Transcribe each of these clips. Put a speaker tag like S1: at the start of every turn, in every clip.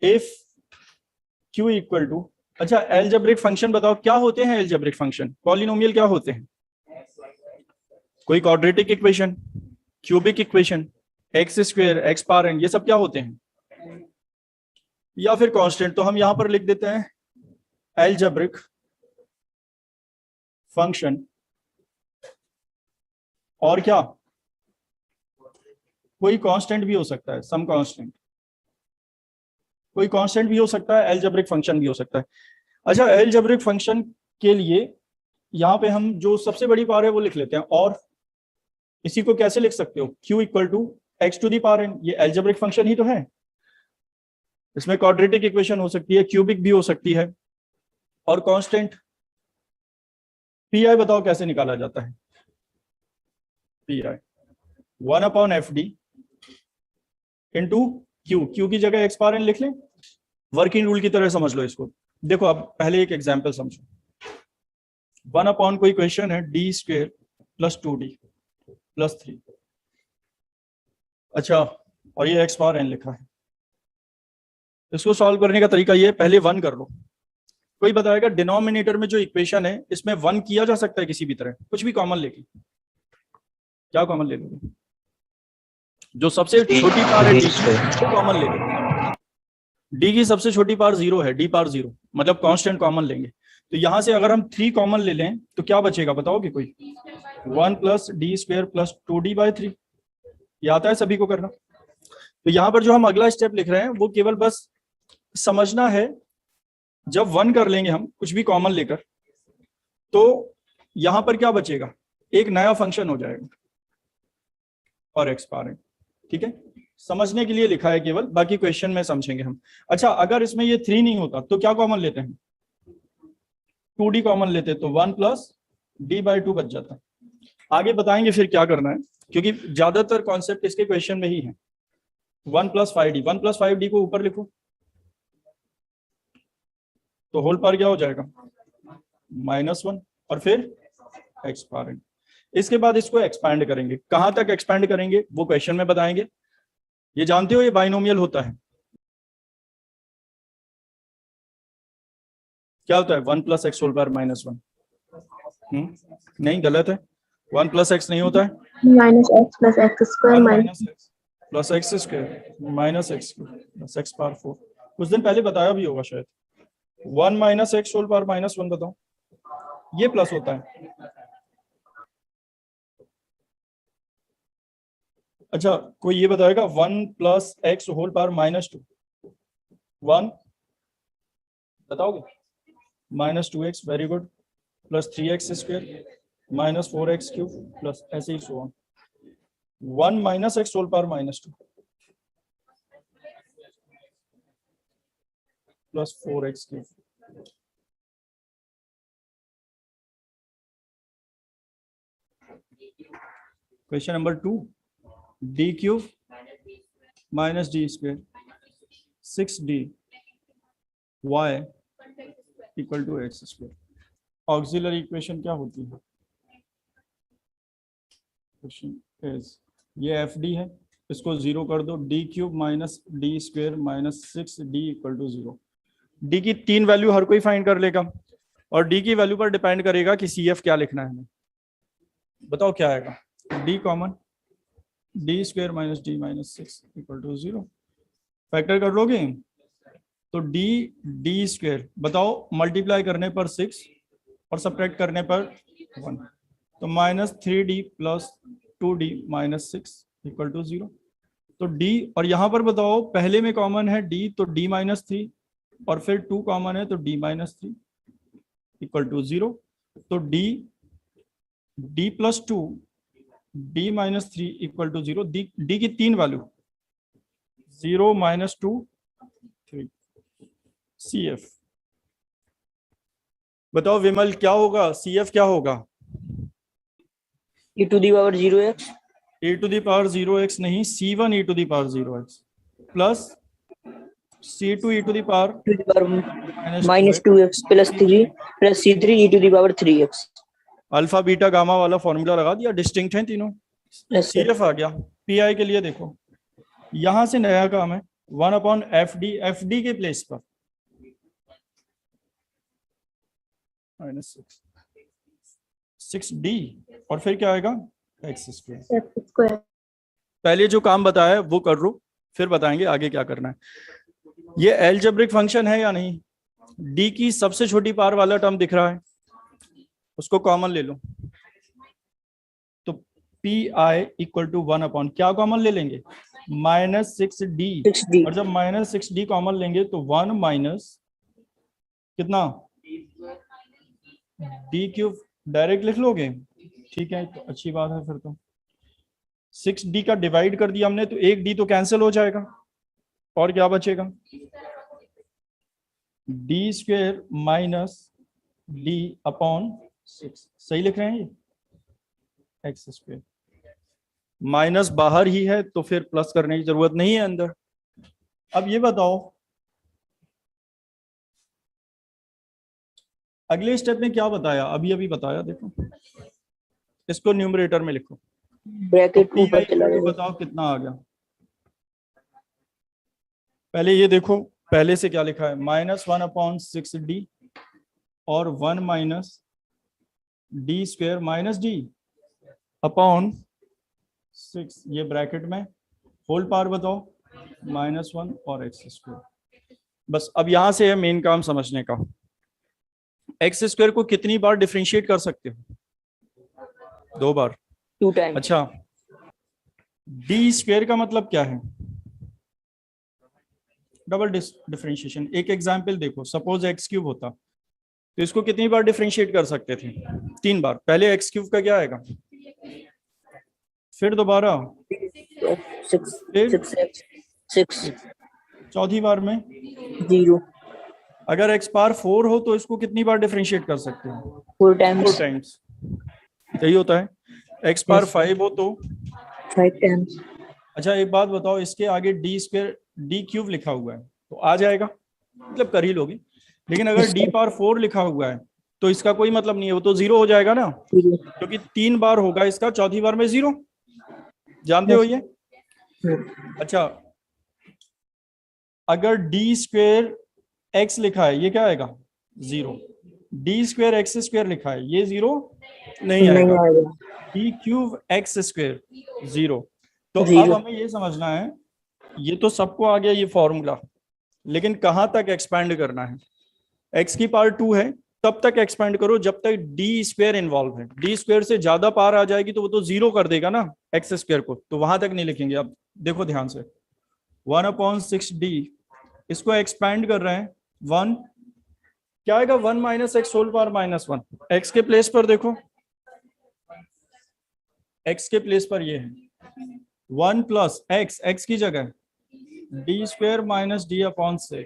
S1: If Q equal to, अच्छा algebraic function बताओ क्या होते हैं एलजेब्रिक फंक्शन, पॉलिनोमियल क्या होते हैं? कोई quadratic equation, cubic equation, X square, X power N, ये सब क्या होते हैं? या फिर कांस्टेंट। तो हम यहां पर लिख देते हैं एलजेब्रिक फंक्शन और क्या, कोई कांस्टेंट भी हो सकता है, सम कांस्टेंट, कोई कांस्टेंट भी हो सकता है, एलजेब्रिक फंक्शन भी हो सकता है। अच्छा एलजेब्रिक फंक्शन के लिए यहां पे हम जो सबसे बड़ी पावर है वो लिख लेते हैं, और इसी को कैसे लिख सकते हो, q equal to X to the power n, ये एलजेब्रिक फंक्शन ही तो है। इसमें क्वाड्रेटिक इक्वेशन हो सकती है, क्यूबिक भी हो सकती है, और कांस्टेंट पी आई बताओ कैसे निकाला जाता है? P I 1/fd into Q, Q की जगह एक्स पावर एन लिख लें, वर्किंग रूल की तरह समझ लो इसको। देखो अब पहले एक एग्जांपल समझो, 1 कोई क्वेश्चन है D square plus 2d plus 3, अच्छा और ये एक्स पावर एन लिखा है। इसको सॉल्व करने का तरीका ये, पहले 1 कर लो। कोई बताएगा डिनोमिनेटर में जो इक्वेशन है इसमें 1 किया जा सकता है किसी भी तरह, कुछ भी कॉमन लेके, क्या कॉमन ले लोगे? जो सबसे छोटी पावर है डी वो कॉमन ले लो। डी की सबसे छोटी पावर 0 है, डी पावर 0 मतलब कांस्टेंट कॉमन लेंगे। तो यहां से अगर हम 3 कॉमन ले लें तो क्या बचेगा बताओगे कोई? 1 plus D square plus 2d/3, ये आता है सभी को करना। तो यहां पर जो हम अगला स्टेप लिख रहे हैं वो केवल बस समझना है, जब 1 कर लेंगे हम कुछ भी कॉमन लेकर, तो यहां पर क्या बचेगा, एक नया फंक्शन हो जाएगा और एक्स पावर एन। ठीक है, समझने के लिए लिखा है केवल, बाकी क्वेश्चन में समझेंगे हम। अच्छा अगर इसमें ये 3 नहीं होता तो क्या कॉमन लेते हैं? 2d कॉमन लेते, तो 1 प्लस d/2 बच जाता। आगे बताएंगे फिर क्या करना है, क्योंकि ज्यादातर कॉन्सेप्ट इसके क्वेश्चन में ही है। 1 प्लस 5d, 1 प्लस 5d को ऊपर लिखो तो होल पावर क्या हो जाएगा, -1, और फिर एक्स पावर एन। इसके बाद इसको एक्सपैंड करेंगे, कहां तक एक्सपैंड करेंगे वो क्वेश्चन में बताएंगे। ये जानते हो ये बाइनोमियल होता है, क्या होता है? 1 प्लस एक्स होल पावर -1। नहीं गलत है, 1 प्लस एक्स नहीं होता है,
S2: -x plus X square
S1: minus X plus X square minus X plus x power 4। कुछ दिन पहले बताया भी होगा शायद। 1 माइनस एक्स होल पावर -1 बताओ, ये प्लस होता है। अच्छा कोई ये बताएगा 1 प्लस एक्स होल पावर -2, 1 बताओगे? -2x, very good, plus 3x square minus 4x cube plus ऐसे ही so on. 1 minus x whole power -2 plus 4x cube. Question number 2, D cube minus D square 6d y equal to x square. Auxiliary equation क्या होती है? Question is, ये F D है, इसको 0 कर दो, D cube minus D square minus 6d equal to 0। D की 3 value हर कोई फाइंड कर लेगा, और डी की वैल्यू पर डिपेंड करेगा कि सी एफ क्या लिखना है हमें। बताओ क्या आएगा? D common, D square minus D minus 6 equal to 0। Factor कर लोगे तो डी डी स्क्वायर बताओ, मल्टीप्लाई करने पर 6 और सब्ट्रैक्ट करने पर 1, तो -3d plus 2d minus 6 equal to 0। तो d, और यहां पर बताओ पहले में कॉमन है d, तो d माइनस 3, और फिर 2 कॉमन है तो d माइनस 3 इक्वल टू 0। तो d plus 2 d minus 3 equal to 0। d की 3 वैल्यू 0 -2 3। सी एफ बताओ विमल क्या होगा, सी एफ क्या होगा?
S3: e to the power 0x,
S1: e to the power 0x नहीं, c1 e to the power 0x plus c2 e to the power
S3: to the power -2x plus 3 plus c3 e to the power 3x।
S1: Alpha beta gamma वाला formula लगा दिया, distinct हैं तीनों।
S3: yes,
S1: C F आ गया। P I के लिए देखो, यहां से नया काम है, 1 अपॉन एफ डी के प्लेस पर -6d और फिर क्या आएगा x²।
S2: X square.
S1: पहले जो काम बताया है वो कर लो, फिर बताएंगे आगे क्या करना है। ये एलजेब्रिक फंक्शन है या नहीं? d की सबसे छोटी पावर वाला टर्म दिख रहा है, उसको कॉमन ले लो। तो P I equal to 1 upon क्या कॉमन ले लेंगे? -6d।
S3: 6d
S1: और जब -6d कॉमन लेंगे तो 1 माइनस कितना d³ डायरेक्ट लिख लोगे? ठीक है, तो अच्छी बात है। फिर तो 6d का डिवाइड कर दिया हमने तो एक d तो कैंसिल हो जाएगा और क्या बचेगा? d² minus d upon 6। सही लिख रहे हैं ये? x²। माइनस बाहर ही है तो फिर प्लस करने की जरूरत नहीं है अंदर। अब ये बताओ अगले स्टेप में क्या बताया? अभी बताया, देखो इसको न्यूमरेटर में लिखो।
S3: ब्रैकेट
S1: तो
S3: ऊपर चला जाएगा।
S1: बताओ कितना आ गया? पहले ये देखो, पहले से क्या लिखा है? -1 अपॉन 6d और 1 minus d² minus d upon 6, ये ब्रैकेट में होल पावर बताओ -1 और x²। बस अब यहां से है मेन काम समझने का। x² को कितनी बार डिफरेंशिएट कर सकते हो? 2 बार।
S3: 2 टाइम्स।
S1: अच्छा, d² का मतलब क्या है? Double differentiation. एक एग्जाम्पल देखो, सपोज x³ होता तो इसको कितनी बार डिफरेंशिएट कर सकते थे? 3 बार। पहले x³ का क्या आएगा, फिर दोबारा
S3: 6
S1: चौथी बार में
S3: 0
S1: अगर x पावर 4 हो तो इसको कितनी बार डिफरेंशिएट कर सकते हो?
S3: 4
S1: 4
S3: टाइम्स।
S1: टाइम्स। यही होता है। x पावर 5 हो तो
S3: 5 टाइम्स।
S1: अच्छा एक बात बताओ, इसके आगे d³ लिखा हुआ है तो आ जाएगा, मतलब कर ही लोगे। लेकिन अगर d पावर 4 लिखा हुआ है तो इसका कोई मतलब नहीं है, वो तो 0 हो जाएगा ना, क्योंकि 3 बार होगा इसका, चौथी बार में 0। जानते हो ये? अच्छा, अगर d² x लिखा है ये क्या आएगा? 0। d² x² लिखा है ये 0 नहीं आएगा। d³ x² 0। तो अब हमें ये समझना है, ये तो सबको आ गया ये फॉर्मूला, लेकिन कहां तक एक्सपैंड करना है? x की पावर 2 है तब तक एक्सपैंड करो जब तक d² इन्वॉल्व है। d² से ज्यादा पावर आ जाएगी तो वो तो 0 कर देगा ना x² को, तो वहां तक नहीं लिखेंगे। अब देखो ध्यान से, 1 अपॉन 6d, इसको एक्सपैंड कर रहे हैं 1, क्या आएगा? 1 minus x whole power -1। x के प्लेस पर देखो, x के प्लेस पर ये है 1 प्लस x की जगह d² minus d upon 6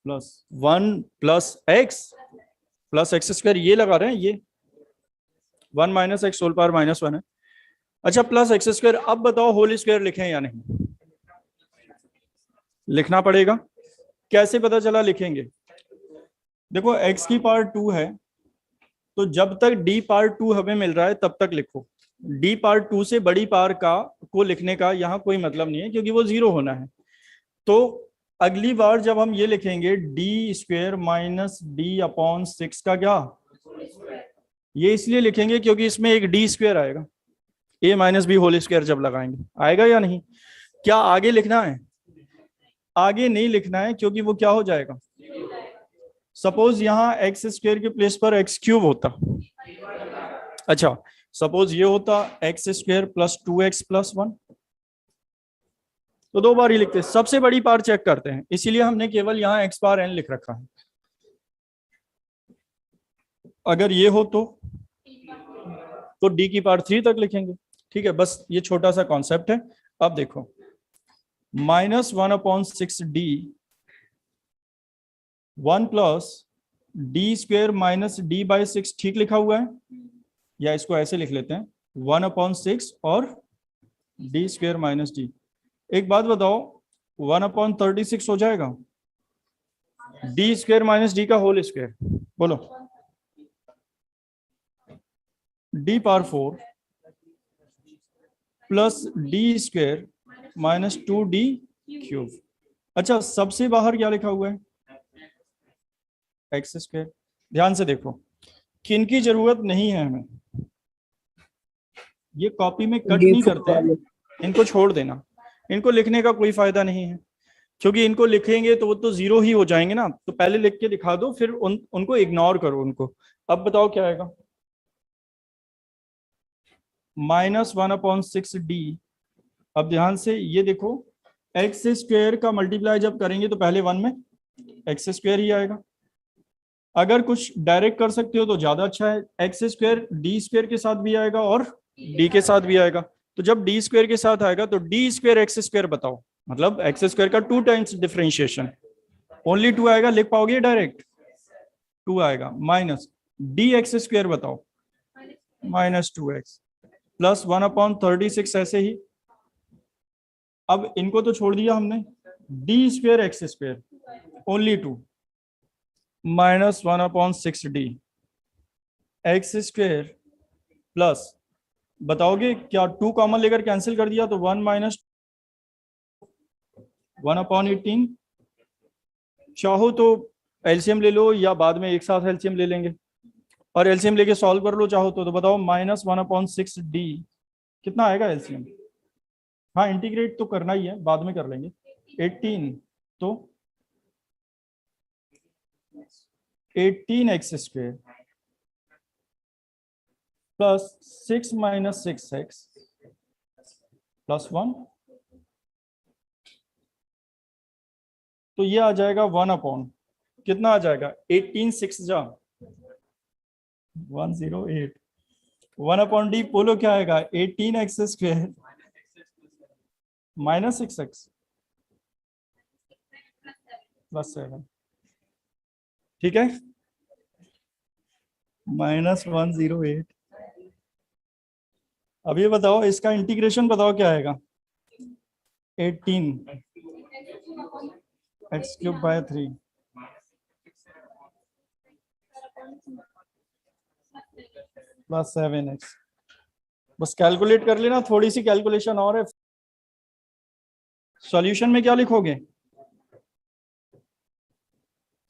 S1: plus 1 plus x² ये लगा रहे हैं, ये 1 माइनस एक्स होल पावर -1 है। अच्छा, प्लस x²। अब बताओ होल स्क्वायर लिखें या नहीं? लिखना पड़ेगा। कैसे पता चला लिखेंगे? देखो x की पावर 2 है तो जब तक d पावर 2 हमें मिल रहा है तब तक लिखो। d पावर 2 से बड़ी पावर को लिखने का यहाँ कोई मतलब नहीं है क्योंकि वो 0 होना है। तो अगली बार जब हम ये लिखेंगे d² माइनस d अपॉन 6 का क्या, ये इसलिए लिखेंगे क्योंकि इसमें एक d² आएगा, a minus B whole square जब लगाएंगे आएगा या नहीं? क्या आगे लिखना है? आगे नहीं लिखना है क्योंकि वो क्या हो जाएगा? सपोज यहाँ x² के प्लेस पर x³ होता। अच्छा, सपोज ये होता x² प्लस 2x प्लस 1, तो 2 बार ही लिखते हैं। सबसे बड़ी पावर चेक करते हैं, इसीलिए हमने केवल यहाँ x पावर n लिख रखा है। अगर ये हो तो d की पावर 3 तक लिखेंगे। ठीक है, बस ये छोटा सा कॉन्सेप्ट है। अब देखो, -1 upon 6d 1 plus d² minus d by 6 ठीक लिखा हुआ है, या इसको ऐसे लिख लेते हैं 1 अपॉन 6 और d² माइनस d। एक बात बताओ, 1 अपॉन 36 हो जाएगा d² माइनस d का होल स्क्वायर, बोलो। d power 4 plus d² minus 2d³। अच्छा, सबसे बाहर क्या लिखा हुआ है? x²। ध्यान से देखो, किन की जरूरत नहीं है हमें, ये कॉपी में कट नहीं करते हैं, इनको छोड़ देना, इनको लिखने का कोई फायदा नहीं है, क्योंकि इनको लिखेंगे तो वो तो जीरो ही हो जाएंगे ना। तो पहले लिख के दिखा दो, फिर उनको इग्नोर करो उनको। अब बताओ क्या आएगा? -1/6d। अब ध्यान से ये देखो, x² का मल्टीप्लाई जब करेंगे तो पहले 1 में x² ही आएगा। अगर कुछ डायरेक्ट कर सकते हो तो ज्यादा अच्छा है, x² d² के साथ भी आएगा और d के साथ भी आएगा। तो जब d² के साथ आएगा तो d² x² बताओ, मतलब x² का 2 टाइम्स डिफरेंशिएशन, ओनली 2 आएगा, लिख पाओगे डायरेक्ट? 2 आएगा। माइनस dx² बताओ, -2x प्लस 1/36 ऐसे ही। अब इनको तो छोड़ दिया हमने, d² x² only 2 -1/6d x² plus, बताओगे क्या 2 कॉमन लेकर कैंसिल कर दिया तो 1 - 1/18। चाहो तो एलसीएम ले लो या बाद में एक साथ एलसीएम ले लेंगे, और एलसीएम लेके सॉल्व कर लो चाहो तो बताओ -1/6d कितना आएगा एलसीएम? हाँ, इंटीग्रेट तो करना ही है, बाद में कर लेंगे। 18 तो 18x² प्लस 6 - 6x प्लस 1, तो ये आ जाएगा 1/, कितना आ जाएगा? 18 6 जा 108। 1/d बोलो क्या आएगा? 18x² -6x प्लस 7, ठीक है, -108। अब ये बताओ, इसका इंटीग्रेशन बताओ क्या आएगा? 18x³/3 plus 7x। बस कैलकुलेट कर लेना, थोड़ी सी कैलकुलेशन और है। सॉल्यूशन में क्या लिखोगे?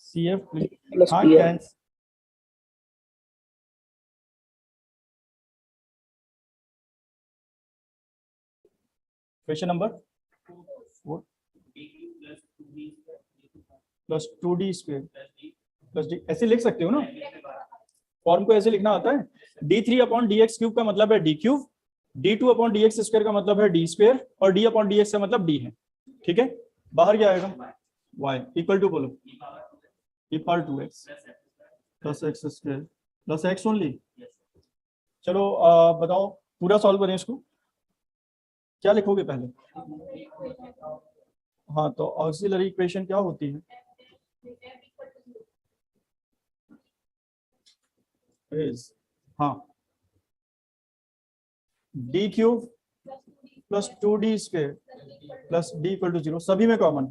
S1: CF
S3: प्लस
S1: हाँ,
S3: PF।
S1: Question number 4 plus 2d² plus d, ऐसे लिख सकते हो ना, फॉर्म को ऐसे लिखना आता है। d3/dx³ का मतलब है d3, d2/dx² का मतलब है d², और d/dx का मतलब d है, ठीक है। बाहर क्या आएगा? y इक्वल टू बोलो, equal to x plus x² plus x only. चलो बताओ, पूरा सॉल्व करें इसको, क्या लिखोगे पहले? हाँ, तो ऑक्सिलरी इक्वेशन क्या होती है? हाँ, d³ plus 2d² plus d equal to 0, सभी में कॉमन,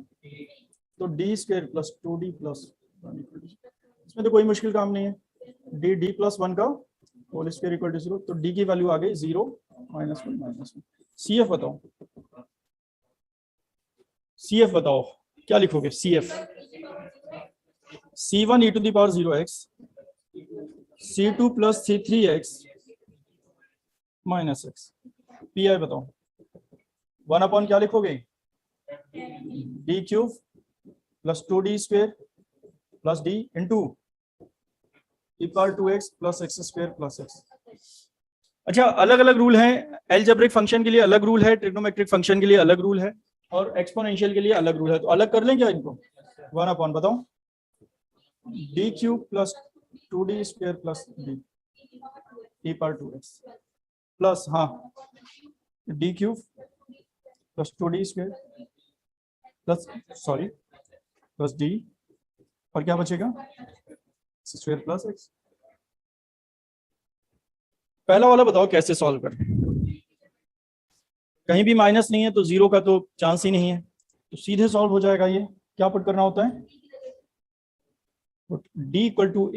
S1: तो d² plus 2d plus 1 equal to 0। इसमें तो कोई मुश्किल काम नहीं है, d प्लस 1 का होल स्क्वायर इक्वल टू 0, तो d की वैल्यू आ गई 0 -1 -1। CF बताओ, CF बताओ क्या लिखोगे? CF C1 e⁻0x C2 plus C3x -x। PI बताओ, 1/, क्या लिखोगे? d³ plus 2d² plus d into equal to x plus x² plus x। अच्छा, अलग अलग रूल हैं, एलजेब्रिक फंक्शन के लिए अलग रूल है, ट्रिग्नोमेट्रिक फंक्शन के लिए अलग रूल है, और एक्सपोनेंशियल के लिए अलग रूल है, तो अलग कर लें क्या इनको? 1/, बताओ, d³ plus 2d² plus d equal to x plus, हाँ, d³ plus 2d² plus, sorry, plus d, और क्या बचेगा? x² plus x। पहला वाला बताओ कैसे सॉल्व करें? कहीं भी माइनस नहीं है तो 0 का तो चांस ही नहीं है, तो सीधे सॉल्व हो जाएगा। ये क्या पुट करना होता है? d इक्वल टू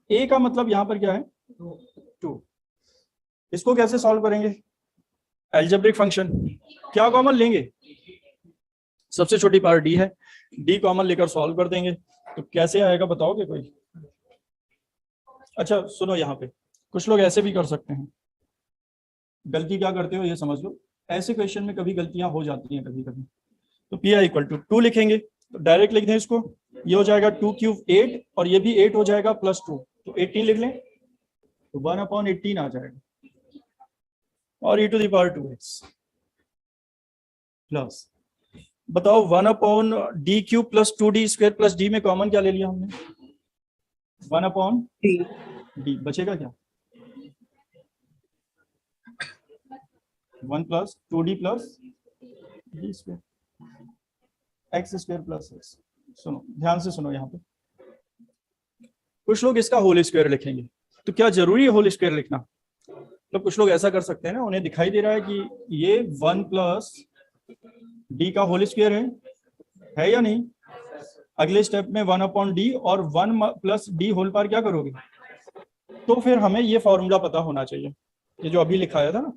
S1: a का मतलब यहां पर क्या है? 2। इसको कैसे सॉल्व करेंगे? एल्जेब्रिक फंक्शन, क्या कॉमन लेंगे? सबसे छोटी पावर डी है, डी कॉमन लेकर सॉल्व कर देंगे तो कैसे आएगा बताओगे कोई? अच्छा सुनो, यहाँ पे कुछ लोग ऐसे भी कर सकते हैं। गलती क्या करते हो ये समझ लो, ऐसे क्वेश्चन में कभी गलतियां हो जाती हैं कभी कभी। तो पी आई इक्वल टू 2 लिखेंगे, तो डायरेक्ट लिख दें इसको, ये हो जाएगा 2 क्यूब 8 और ये भी 8 हो जाएगा प्लस 2, तो 18 लिख लें, तो 1/18 आ जाएगा, और e to the power 2x plus, बताओ 1/d cube plus 2d square plus d में कॉमन क्या ले लिया हमने? 1/d, बचेगा क्या? 1 plus 2d plus d square, x square plus x। सुनो ध्यान से सुनो, यहाँ पे कुछ लोग इसका होल स्क्वायर लिखेंगे, तो क्या जरूरी है होल स्क्वायर लिखना? तो कुछ लोग ऐसा कर सकते हैं ना, उन्हें दिखाई दे रहा है कि ये 1 प्लस डी का होल स्क्वायर है या नहीं? अगले स्टेप में 1/d और 1 प्लस डी होल पावर क्या करोगे? तो फिर हमें ये फॉर्मूला पता होना चाहिए, ये जो अभी लिखाया था ना,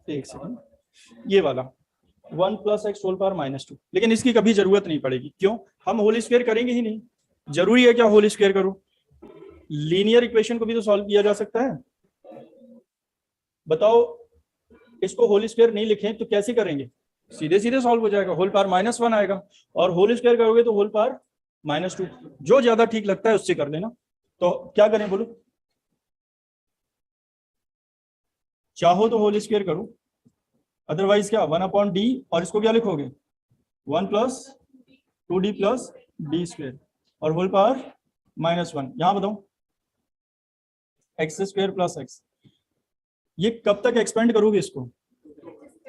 S1: एक सेकंड, ये वाला 1 प्लस एक्स होल पावर -2, लेकिन इसकी कभी जरूरत नहीं पड़ेगी। क्यों? हम होल स्क्वायर करेंगे ही नहीं। जरूरी है क्या होल स्क्वायर करो? लीनियर इक्वेशन को भी तो सॉल्व किया जा सकता है। बताओ, इसको होल स्क्वायर नहीं लिखें तो कैसे करेंगे? सीधे सीधे सॉल्व हो जाएगा, होल पावर -1 आएगा, और होल स्क्वायर करोगे तो होल पावर -2। जो ज्यादा ठीक लगता है उससे कर लेना। तो क्या करें बोलो? चाहो तो होल स्क्वायर करो, अदरवाइज क्या 1/d, और इसको क्या लिखोगे? 1 plus 2d plus D square और होल पावर -1। यहां बताओ, एक्स स्क्वायर प्लस एक्स, ये कब तक एक्सपेंड करोगे इसको?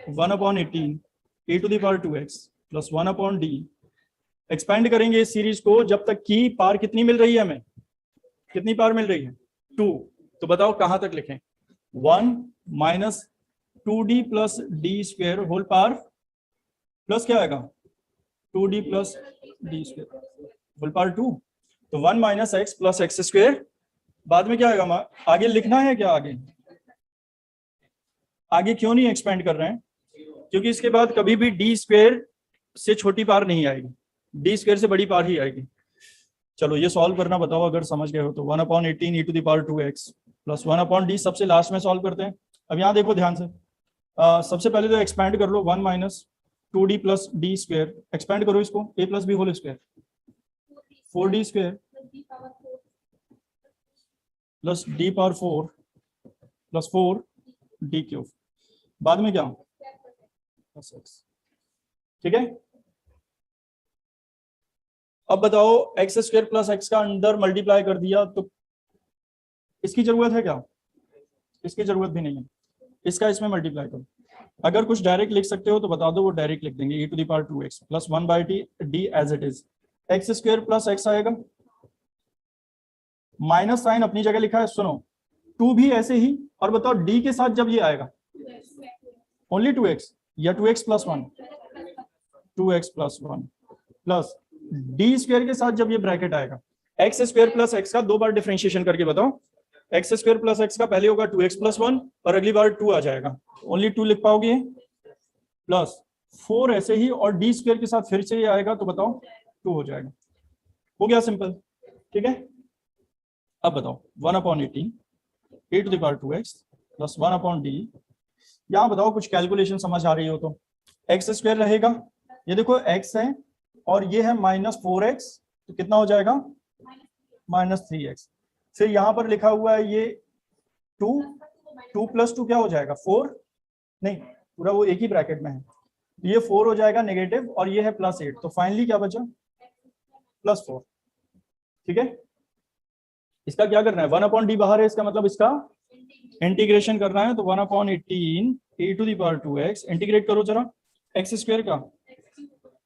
S1: 1/18 e to the power 2x plus 1/d। Expand करेंगे इस सीरीज को जब तक कि पावर कितनी मिल रही है हमें? कितनी पावर मिल रही है? 2। तो बताओ कहां तक लिखें? 1 minus 2d plus D square whole power plus क्या आएगा? 2d plus D square whole power 2। तो 1 minus X plus X square, बाद में क्या आएगा? आगे लिखना है क्या? आगे क्यों नहीं एक्सपेंड कर रहे हैं? क्योंकि इसके बाद कभी भी डी स्क्वायर से छोटी पावर नहीं आएगी, डी स्क्वायर से बड़ी पावर ही आएगी। चलो ये सॉल्व करना, बताओ अगर समझ गए हो तो। 1/18 e to the power 2x plus 1/d सबसे लास्ट में सॉल्व करते हैं। अब यहाँ देखो ध्यान से, सबसे पहले तो एक्सपेंड कर लो 1 minus 2d plus D square, expand करो इसको, a plus B whole square 4d square plus d power 4 plus 4d cube, बाद में क्या? Plus x। ठीक है, अब बताओ एक्स स्क्वायर प्लस एक्स का अंदर मल्टीप्लाई कर दिया, तो इसकी जरूरत है क्या? इसकी जरूरत भी नहीं है, इसका इसमें मल्टीप्लाई करो। अगर कुछ डायरेक्ट लिख सकते हो तो बता दो, वो डायरेक्ट लिख देंगे, e to the power 2x plus 1/d as it is. X square plus X आएगा, माइनस साइन अपनी जगह लिखा है, सुनो 2 भी ऐसे ही, और बताओ d के साथ जब ये आएगा ओनली 2x या 2x plus 1, 2x plus 1 plus D square के साथ जब ये ब्रैकेट आएगा, एक्स स्क्वायर प्लस एक्स का 2 बार डिफरेंशिएशन करके बताओ। एक्स स्क्वायर प्लस एक्स का पहले होगा 2x प्लस 1 और अगली बार 2 आ जाएगा, ओनली 2 लिख पाओगे, प्लस 4 ऐसे ही, और डी स्क्वायर के साथ फिर से ये आएगा तो बताओ 2 हो जाएगा। हो गया सिंपल। ठीक है, अब बताओ 1/18 e to the power 2x plus 1/d। यहाँ बताओ कुछ कैलकुलेशन समझ आ रही हो तो, एक्स स्क्वायर रहेगा, ये देखो x है और ये है -4x, तो कितना हो जाएगा? -3x। फिर यहाँ पर लिखा हुआ है ये 2 प्लस 2 क्या हो जाएगा? 4, नहीं पूरा वो एक ही ब्रैकेट में है, तो ये 4 हो जाएगा नेगेटिव, और ये है +8, तो फाइनली क्या बचा? +4। ठीक है, इसका क्या करना है? 1/d बाहर है, इसका मतलब इसका इंटीग्रेशन करना है, तो 1/18 e to the power 2x, integrate करो जरा, एक्स स्क्वायर का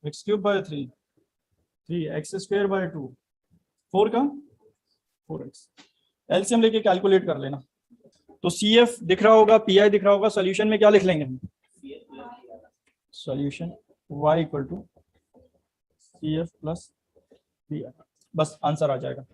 S1: x³ 3 3x² 2 4 का 4x, एलसीएम लेके कैलकुलेट कर लेना। तो CF दिख रहा होगा, PI दिख रहा होगा, सोल्यूशन में क्या लिख लेंगे हम? सोल्यूशन y = CF + PI, बस आंसर आ जाएगा।